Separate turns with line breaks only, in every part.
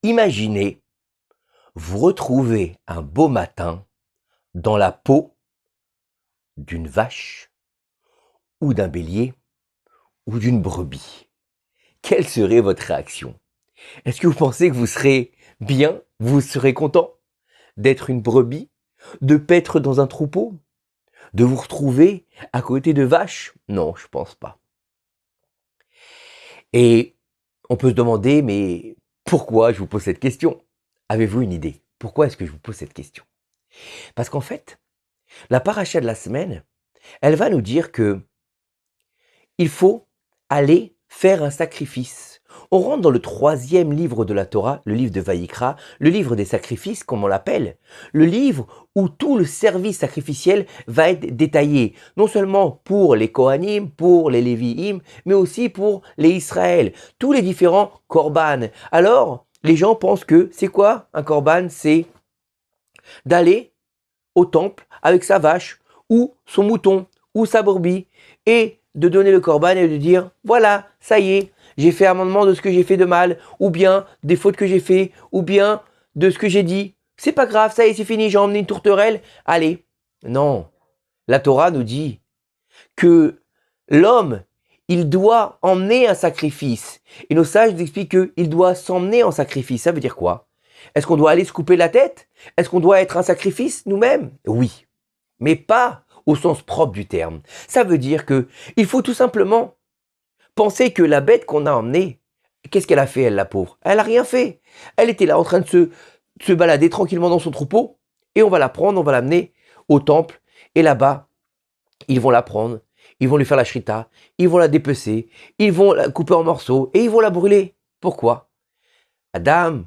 Imaginez vous retrouver un beau matin dans la peau d'une vache ou d'un bélier ou d'une brebis. Quelle serait votre réaction? Est-ce que vous pensez que vous serez bien, vous serez content d'être une brebis, de paître dans un troupeau, de vous retrouver à côté de vaches? Non, je pense pas. Et on peut se demander, mais pourquoi je vous pose cette question? Avez-vous une idée? Pourquoi est-ce que je vous pose cette question? Parce qu'en fait, la paracha de la semaine, elle va nous dire que il faut aller faire un sacrifice. On rentre dans le 3e livre de la Torah, le livre de Vaïkra, le livre des sacrifices, comme on l'appelle, le livre où tout le service sacrificiel va être détaillé, non seulement pour les Kohanim, pour les Lévi'im, mais aussi pour les Israël, tous les différents korban. Alors, les gens pensent que c'est quoi un korban? C'est d'aller au temple avec sa vache ou son mouton ou sa brebis et de donner le korban et de dire voilà, ça y est, j'ai fait amendement de ce que j'ai fait de mal, ou bien des fautes que j'ai fait, ou bien de ce que j'ai dit. C'est pas grave, ça y est, c'est fini, j'ai emmené une tourterelle. Allez. Non. La Torah nous dit que l'homme, il doit emmener un sacrifice. Et nos sages nous expliquent qu'il doit s'emmener en sacrifice. Ça veut dire quoi? Est-ce qu'on doit aller se couper la tête? Est-ce qu'on doit être un sacrifice nous-mêmes? Oui. Mais pas au sens propre du terme. Ça veut dire que il faut tout simplement penser que la bête qu'on a emmenée, qu'est-ce qu'elle a fait, elle, la pauvre? Elle a rien fait. Elle était là en train de se balader tranquillement dans son troupeau, et on va la prendre, on va l'amener au temple, et là-bas, ils vont la prendre, ils vont lui faire la shrita, ils vont la dépecer, ils vont la couper en morceaux, et ils vont la brûler. Pourquoi? Adam,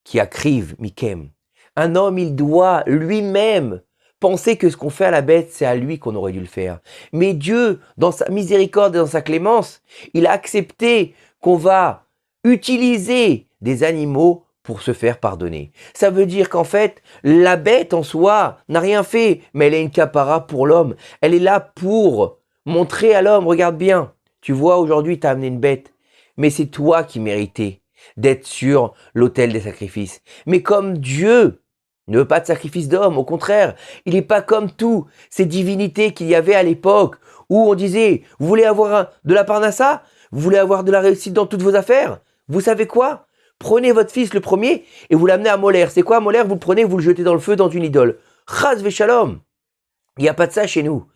qui akriv mikem, un homme, il doit lui-même penser que ce qu'on fait à la bête, c'est à lui qu'on aurait dû le faire. Mais Dieu, dans sa miséricorde et dans sa clémence, il a accepté qu'on va utiliser des animaux pour se faire pardonner. Ça veut dire qu'en fait, la bête en soi n'a rien fait, mais elle est une capara pour l'homme. Elle est là pour montrer à l'homme, regarde bien, tu vois, aujourd'hui, tu as amené une bête, mais c'est toi qui méritais d'être sur l'autel des sacrifices. Mais comme Dieu ne veut pas de sacrifice d'homme, au contraire, il n'est pas comme tout ces divinités qu'il y avait à l'époque où on disait, vous voulez avoir de la parnassa? Vous voulez avoir de la réussite dans toutes vos affaires? Vous savez quoi? Prenez votre fils le premier et vous l'amenez à Molaire. C'est quoi Molaire? Vous le prenez, vous le jetez dans le feu dans une idole. Chas veshalom. Il n'y a pas de ça chez nous.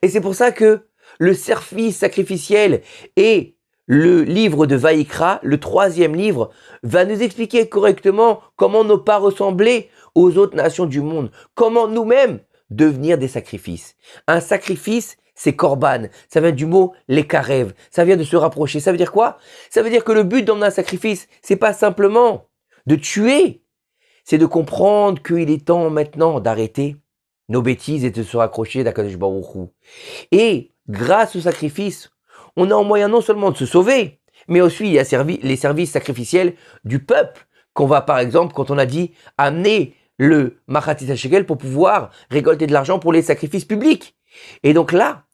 Et c'est pour ça que le service sacrificiel et le livre de Vaïkra, le 3e livre, va nous expliquer correctement comment ne pas ressembler aux autres nations du monde. Comment nous-mêmes devenir des sacrifices. Un sacrifice, c'est korban. Ça vient du mot lekarev. Ça vient de se rapprocher. Ça veut dire quoi? Ça veut dire que le but d'emmener un sacrifice, c'est pas simplement de tuer. C'est de comprendre qu'il est temps maintenant d'arrêter nos bêtises et de se raccrocher d'Akadosh Baruch Hu. Et grâce au sacrifice, on a en moyen non seulement de se sauver, mais aussi il y a les services sacrificiels du peuple qu'on va par exemple, quand on a dit amener le Machatzit HaShekel pour pouvoir récolter de l'argent pour les sacrifices publics. Et donc là,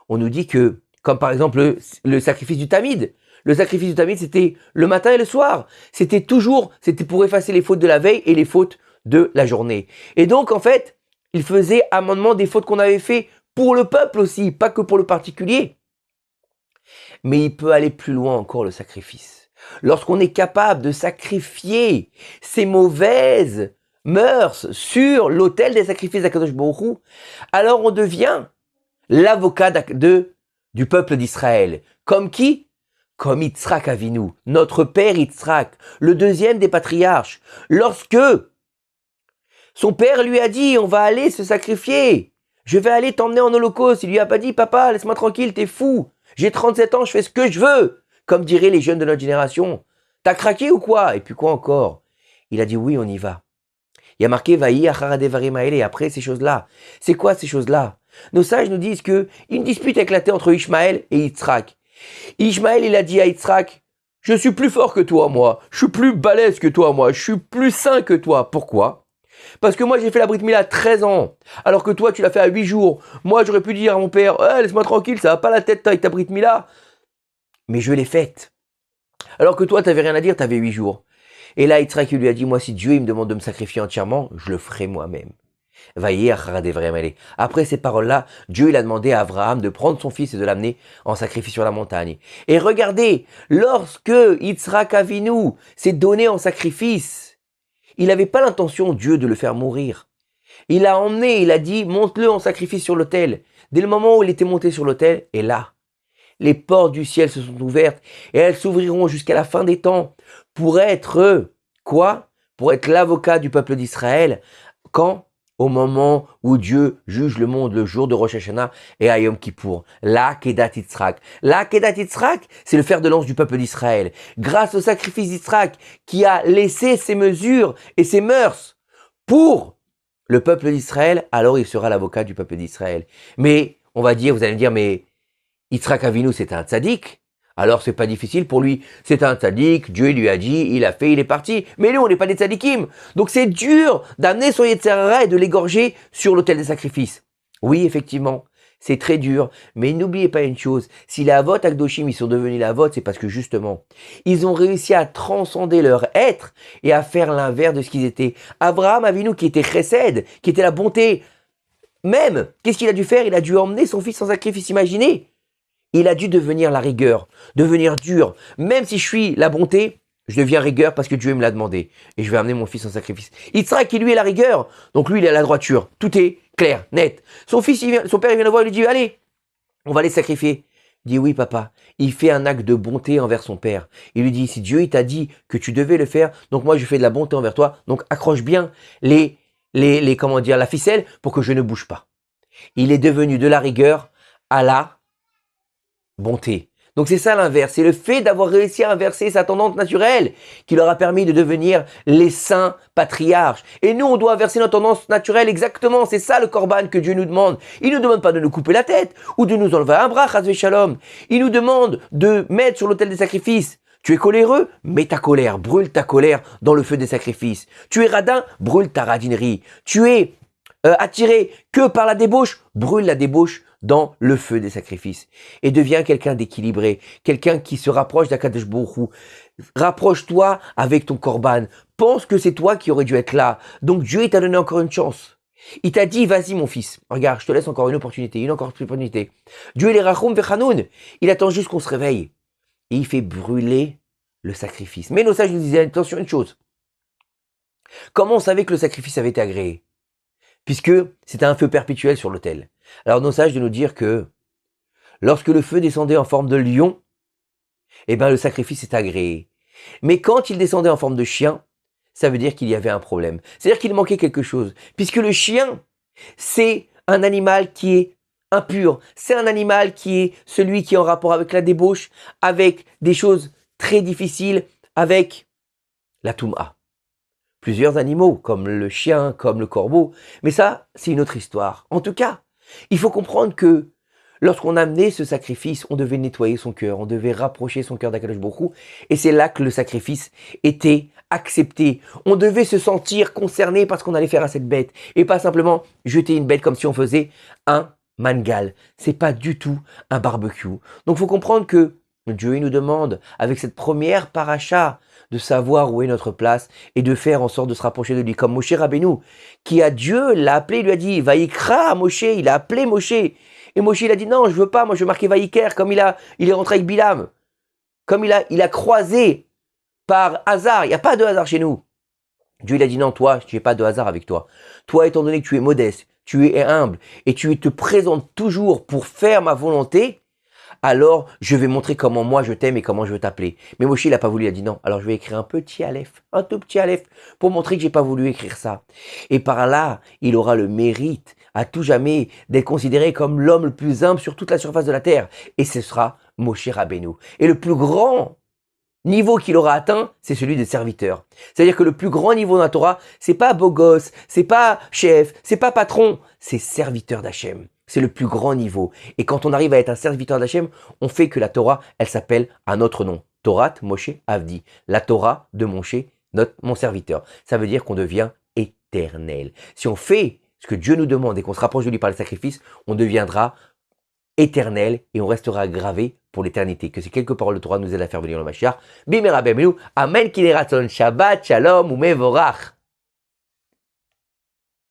on nous dit que, comme par exemple le sacrifice du Tamid, le sacrifice du Tamid c'était le matin et le soir. C'était pour effacer les fautes de la veille et les fautes de la journée. Et donc en fait, il faisait amendement des fautes qu'on avait fait pour le peuple aussi, pas que pour le particulier. Mais il peut aller plus loin encore le sacrifice. Lorsqu'on est capable de sacrifier ces mauvaises mœurs sur l'autel des sacrifices d'Akadosh Baruch Hu, alors on devient l'avocat du peuple d'Israël. Comme qui? Comme Yitzhak Avinu, notre père Yitzhak, le 2e des patriarches. Lorsque son père lui a dit, on va aller se sacrifier, je vais aller t'emmener en holocauste, il lui a pas dit, papa, laisse-moi tranquille, t'es fou. J'ai 37 ans, je fais ce que je veux. Comme diraient les jeunes de notre génération. T'as craqué ou quoi? Et puis quoi encore? Il a dit oui, on y va. Il y a marqué Vaï acharadevarim haele, après ces choses-là. C'est quoi ces choses-là? Nos sages nous disent que une dispute a éclaté entre Ishmaël et Yitzhak. Ishmaël, il a dit à Yitzhak, je suis plus fort que toi, moi. Je suis plus balèze que toi, moi. Je suis plus sain que toi. Pourquoi? Parce que moi j'ai fait la Brit Mila à 13 ans, alors que toi tu l'as fait à 8 jours. Moi j'aurais pu dire à mon père, laisse-moi tranquille, ça va pas la tête avec ta Brit Mila. Mais je l'ai faite. Alors que toi t'avais rien à dire, t'avais 8 jours. Et là, Yitzhak lui a dit, moi, si Dieu il me demande de me sacrifier entièrement, je le ferai moi-même. Après ces paroles-là, Dieu il a demandé à Abraham de prendre son fils et de l'amener en sacrifice sur la montagne. Et regardez, lorsque Yitzhak Avinu s'est donné en sacrifice, il n'avait pas l'intention, Dieu, de le faire mourir. Il l'a emmené, il a dit, monte-le en sacrifice sur l'autel. Dès le moment où il était monté sur l'autel, et là, les portes du ciel se sont ouvertes et elles s'ouvriront jusqu'à la fin des temps pour être, quoi? Pour être l'avocat du peuple d'Israël. Quand? Au moment où Dieu juge le monde, le jour de Rosh Hashanah et à Yom Kippour. La Kedat Yitzhak. La Kedat Yitzhak, c'est le fer de lance du peuple d'Israël. Grâce au sacrifice d'Yitzhak qui a laissé ses mesures et ses mœurs pour le peuple d'Israël, alors il sera l'avocat du peuple d'Israël. Mais, on va dire, vous allez me dire, mais Yitzhak Avinu, c'est un tzaddik. Alors, c'est pas difficile pour lui. C'est un tzaddik, Dieu lui a dit, il a fait, il est parti. Mais nous, on n'est pas des tzaddikim. Donc, c'est dur d'amener son Yetzer Hara et de l'égorger sur l'autel des sacrifices. Oui, effectivement, c'est très dur. Mais n'oubliez pas une chose. Si les Avot Akdoshim, ils sont devenus les Avot, c'est parce que justement, ils ont réussi à transcender leur être et à faire l'inverse de ce qu'ils étaient. Abraham Avinu, qui était chesed, qui était la bonté, même, qu'est-ce qu'il a dû faire? Il a dû emmener son fils en sacrifice, imaginez. Il a dû devenir la rigueur, devenir dur. Même si je suis la bonté, je deviens rigueur parce que Dieu me l'a demandé. Et je vais amener mon fils en sacrifice. Yitzhak, qui lui est la rigueur. Donc lui, il est à la droiture. Tout est clair, net. Son fils, son père, il vient le voir, il lui dit, allez, on va les sacrifier. Il dit, oui, papa. Il fait un acte de bonté envers son père. Il lui dit, si Dieu, il t'a dit que tu devais le faire, donc moi, je fais de la bonté envers toi. Donc accroche bien comment dire, la ficelle pour que je ne bouge pas. Il est devenu de la rigueur à la bonté. Donc c'est ça l'inverse, c'est le fait d'avoir réussi à inverser sa tendance naturelle qui leur a permis de devenir les saints patriarches. Et nous, on doit inverser notre tendance naturelle exactement, c'est ça le korban que Dieu nous demande. Il ne nous demande pas de nous couper la tête ou de nous enlever un bras, chas shalom. Il nous demande de mettre sur l'autel des sacrifices. Tu es coléreux? Mets ta colère, brûle ta colère dans le feu des sacrifices. Tu es radin? Brûle ta radinerie. Tu es attiré que par la débauche? Brûle la débauche dans le feu des sacrifices. Et deviens quelqu'un d'équilibré, quelqu'un qui se rapproche d'Akadosh Baruch Hu. Rapproche-toi avec ton korban. Pense que c'est toi qui aurais dû être là. Donc Dieu il t'a donné encore une chance. Il t'a dit, vas-y mon fils, regarde, je te laisse encore une opportunité, encore une opportunité. Dieu il est Rachum Vechanoun. Il attend juste qu'on se réveille. Et il fait brûler le sacrifice. Mais nos sages nous disaient, attention une chose. Comment on savait que le sacrifice avait été agréé? Puisque c'était un feu perpétuel sur l'autel. Alors nos sages de nous dire que lorsque le feu descendait en forme de lion, eh ben le sacrifice est agréé. Mais quand il descendait en forme de chien, ça veut dire qu'il y avait un problème. C'est-à-dire qu'il manquait quelque chose. Puisque le chien, c'est un animal qui est impur. C'est un animal qui est celui qui est en rapport avec la débauche, avec des choses très difficiles, avec la touma. Plusieurs animaux, comme le chien, comme le corbeau. Mais ça, c'est une autre histoire. En tout cas, il faut comprendre que lorsqu'on amenait ce sacrifice, on devait nettoyer son cœur, on devait rapprocher son cœur d'Akadosh Baruch Hu, et c'est là que le sacrifice était accepté. On devait se sentir concerné parce qu'on allait faire à cette bête, et pas simplement jeter une bête comme si on faisait un mangal. C'est pas du tout un barbecue. Donc il faut comprendre que Dieu il nous demande, avec cette première paracha, de savoir où est notre place et de faire en sorte de se rapprocher de lui. Comme Moshe Rabbeinu, qui a Dieu l'a appelé, il lui a dit, Vaïkra à Moshe, il a appelé Moshe. Et Moshe, il a dit, non, je veux pas, moi je veux marquer Vaïker, comme il est rentré avec Bilam. Comme il a croisé par hasard, il n'y a pas de hasard chez nous. Dieu, il a dit, non, toi, je n'ai pas de hasard avec toi. Toi, étant donné que tu es modeste, tu es humble, et tu te présentes toujours pour faire ma volonté, alors je vais montrer comment moi je t'aime et comment je veux t'appeler. Mais Moshe, il n'a pas voulu, il a dit non. Alors je vais écrire un petit aleph, un tout petit aleph, pour montrer que j'ai pas voulu écrire ça. Et par là, il aura le mérite à tout jamais d'être considéré comme l'homme le plus humble sur toute la surface de la terre. Et ce sera Moshe Rabbeinu. Et le plus grand niveau qu'il aura atteint, c'est celui de serviteur. C'est-à-dire que le plus grand niveau dans la Torah, c'est pas beau gosse, c'est pas chef, c'est pas patron, c'est serviteur d'Hachem. C'est le plus grand niveau. Et quand on arrive à être un serviteur d'Hachem, on fait que la Torah, elle s'appelle un autre nom. Torat Moshe Avdi. La Torah de Moshe, mon serviteur. Ça veut dire qu'on devient éternel. Si on fait ce que Dieu nous demande et qu'on se rapproche de lui par le sacrifice, on deviendra éternel et on restera gravé pour l'éternité. Que ces quelques paroles de Torah nous aident à faire venir le Mashiach. Bimera Bemenu. Amen. Kineratson Shabbat Shalom ou Mevorach.